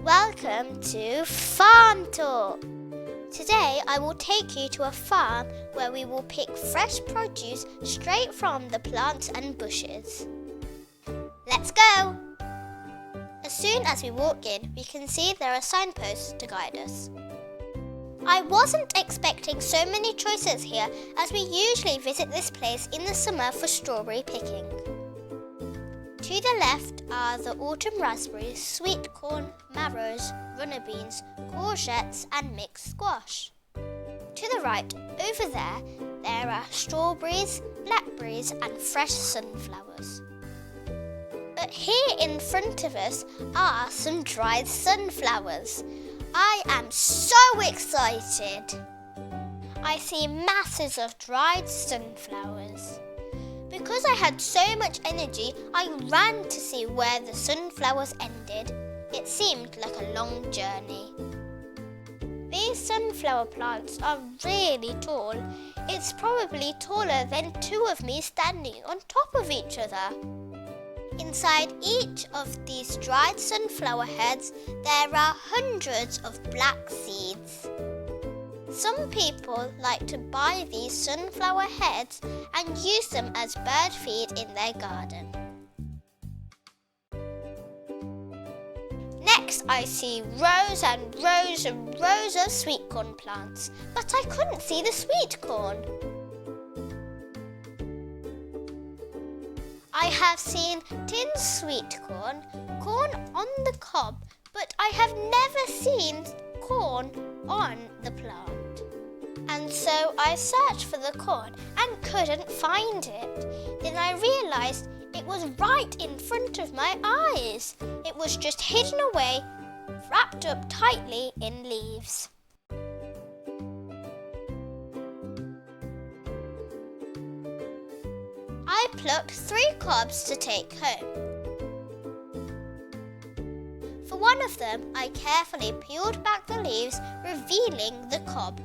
Welcome to Farm Talk. Today I will take you to a farm where we will pick fresh produce straight from the plants and bushes. Let's go! As soon as we walk in, we can see there are signposts to guide us. I wasn't expecting so many choices here, as we usually visit this place in the summer for strawberry picking. To the left are the autumn raspberries, sweetcorn, marrows, runner beans, courgettes and mixed squash. To the right, over there are strawberries, blackberries and fresh sunflowers. But here in front of us are some dried sunflowers. I am so excited! I see masses of dried sunflowers. Because I had so much energy, I ran to see where the sunflowers ended. It seemed like a long journey. These sunflower plants are really tall. It's probably taller than two of me standing on top of each other. Inside each of these dried sunflower heads, there are hundreds of black seeds. Some people like to buy these sunflower heads and use them as bird feed in their garden. Next, I see rows and rows and rows of sweetcorn plants, but I couldn't see the sweetcorn. I have seen tin sweetcorn, corn on the cob, but I have never seen corn on the plant. And so I searched for the corn and couldn't find it. Then I realised it was right in front of my eyes. It was just hidden away, wrapped up tightly in leaves. I plucked 3 cobs to take home. For one of them, I carefully peeled back the leaves, revealing the cob.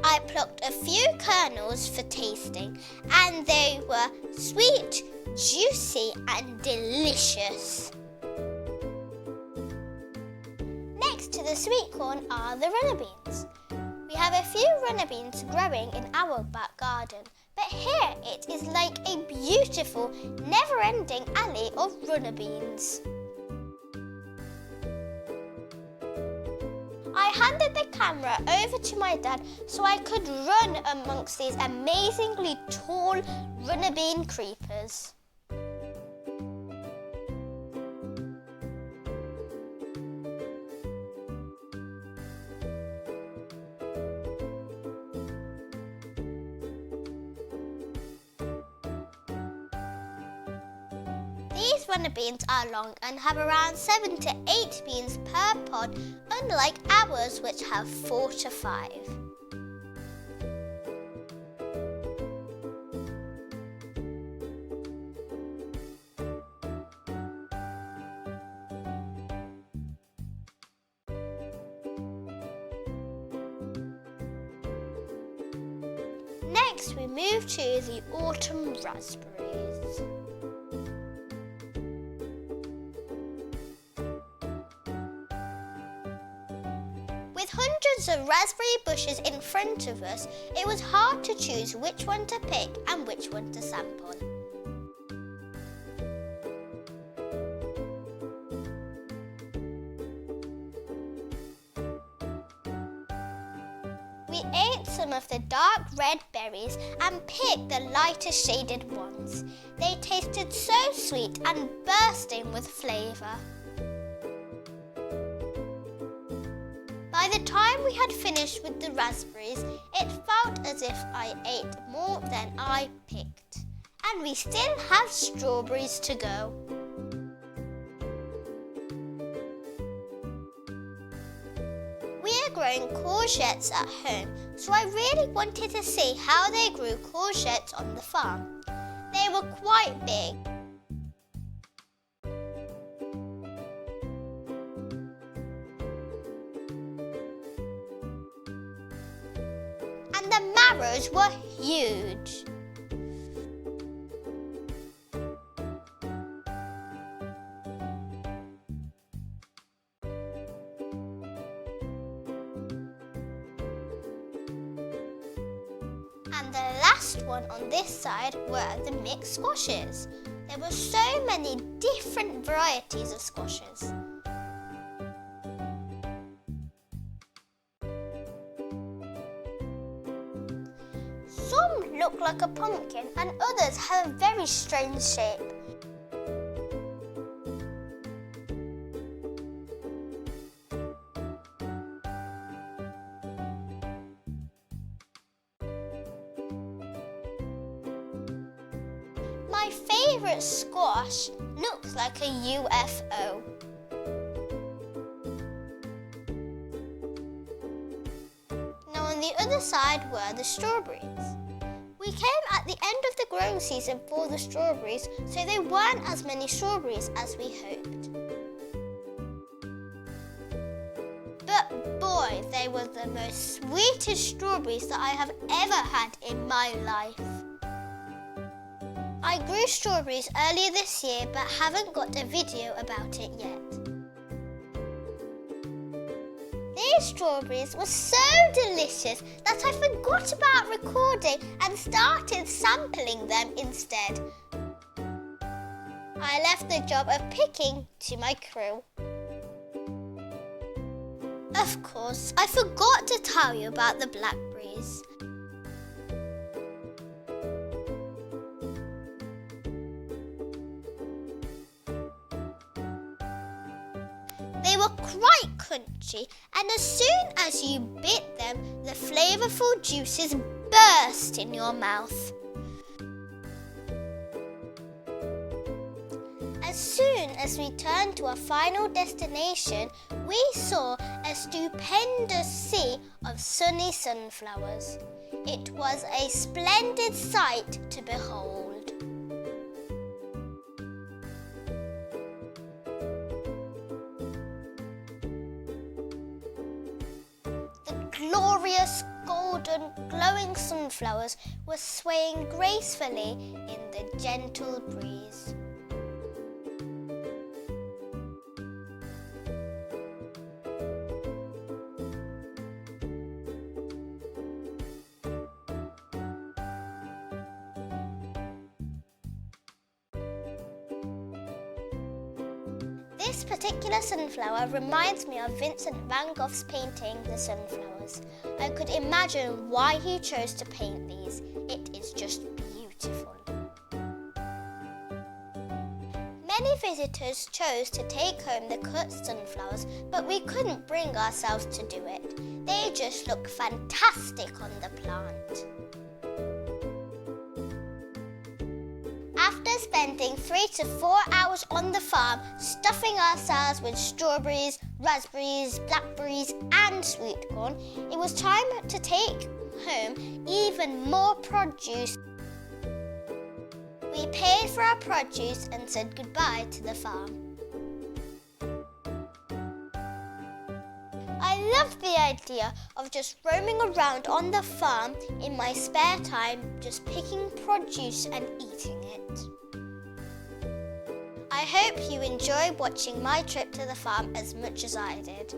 I plucked a few kernels for tasting, and they were sweet, juicy, and delicious. Next to the sweet corn are the runner beans. We have a few runner beans growing in our back garden, but here it is like a beautiful, never-ending alley of runner beans. I handed the camera over to my dad so I could run amongst these amazingly tall runner bean creepers. These runner beans are long and have around 7 to 8 beans per pod, unlike ours which have 4 to 5. Next we move to the autumn raspberries. With hundreds of raspberry bushes in front of us, it was hard to choose which one to pick and which one to sample. We ate some of the dark red berries and picked the lighter shaded ones. They tasted so sweet and bursting with flavour. By the time we had finished with the raspberries, it felt as if I ate more than I picked. And we still have strawberries to go. We are growing courgettes at home, so I really wanted to see how they grew courgettes on the farm. They were quite big. And the marrows were huge. last one on this side were the mixed squashes. There were so many different varieties of squashes. Some look like a pumpkin and others have a very strange shape. My favourite squash looks like a UFO. Now on the other side were the strawberries. We came at the end of the growing season for the strawberries, so there weren't as many strawberries as we hoped. But boy, they were the most sweetest strawberries that I have ever had in my life. I grew strawberries earlier this year but haven't got a video about it yet. These strawberries were so delicious that I forgot about recording and started sampling them instead. I left the job of picking to my crew. Of course, I forgot to tell you about the blackberries. They were quite crunchy, and as soon as you bit them, the flavourful juices burst in your mouth. As soon as we turned to our final destination, we saw a stupendous sea of sunny sunflowers. It was a splendid sight to behold. Glorious, golden, glowing sunflowers were swaying gracefully in the gentle breeze. This particular sunflower reminds me of Vincent van Gogh's painting, The Sunflowers. I could imagine why he chose to paint these. It is just beautiful. Many visitors chose to take home the cut sunflowers, but we couldn't bring ourselves to do it. They just look fantastic on the plant. After spending 3 to 4 hours on the farm, stuffing ourselves with strawberries, raspberries, blackberries and sweetcorn, it was time to take home even more produce. We paid for our produce and said goodbye to the farm. I love the idea of just roaming around on the farm in my spare time, just picking produce and eating it. I hope you enjoyed watching my trip to the farm as much as I did.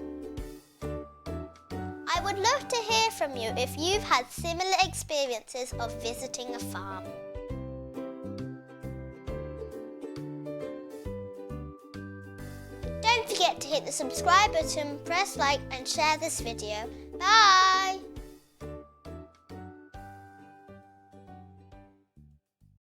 I would love to hear from you if you've had similar experiences of visiting a farm. Don't forget to hit the subscribe button, press like and share this video. Bye!